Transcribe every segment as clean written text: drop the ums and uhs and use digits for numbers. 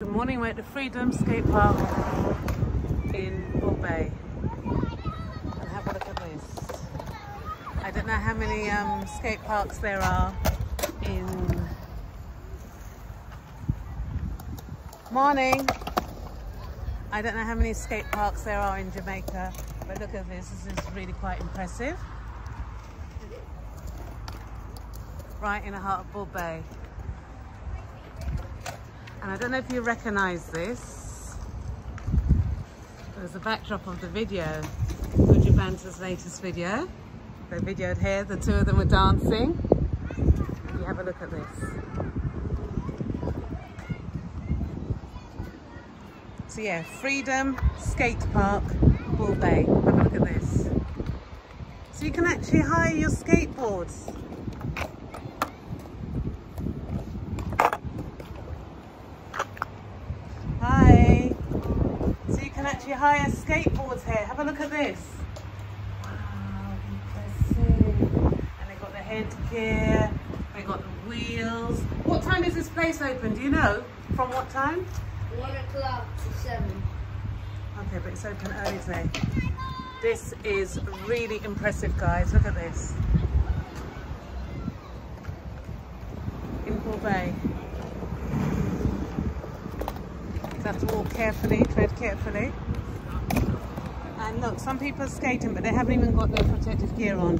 Good morning, we're at the Freedom Skatepark in Buju Bay. And have a look at this. I don't know how many skate parks there are in... Morning! I don't know how many skate parks there are in Jamaica, but look at this, this is really quite impressive. Right in the heart of Buju Bay. And I don't know if you recognise this. There's a backdrop of the video, Buju Bantons' latest video. They videoed here, the two of them were dancing. You have a look at this. So yeah, Freedom Skatepark, Buju Bay. Have a look at this. So you can actually hire your skateboards. Hi. So you can actually hire skateboards here. Have a look at this. Wow, impressive. And they've got the headgear, they've got the wheels. What time is this place open? Do you know? From what time? 1 o'clock to 7. Okay, but it's open early today. This is really impressive, guys. Look at this. In Buju Bay. You have to walk carefully, tread carefully. And look, some people are skating, but they haven't even got their protective gear on.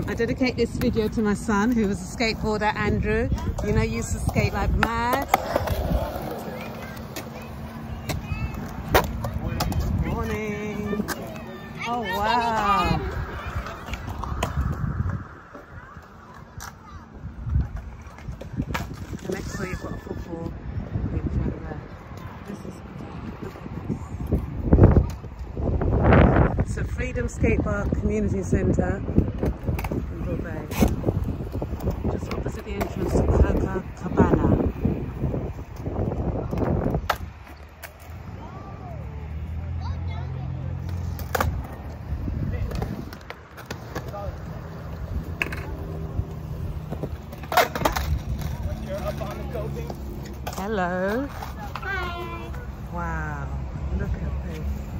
I dedicate this video to my son, who was a skateboarder, Andrew. You know, he used to skate like mad. Morning. Oh, wow. And next door you've got a football. It's a Freedom Skatepark Community Centre in Buju Bay, just opposite the entrance to Cabana. Hello. Hi. Wow, look at this.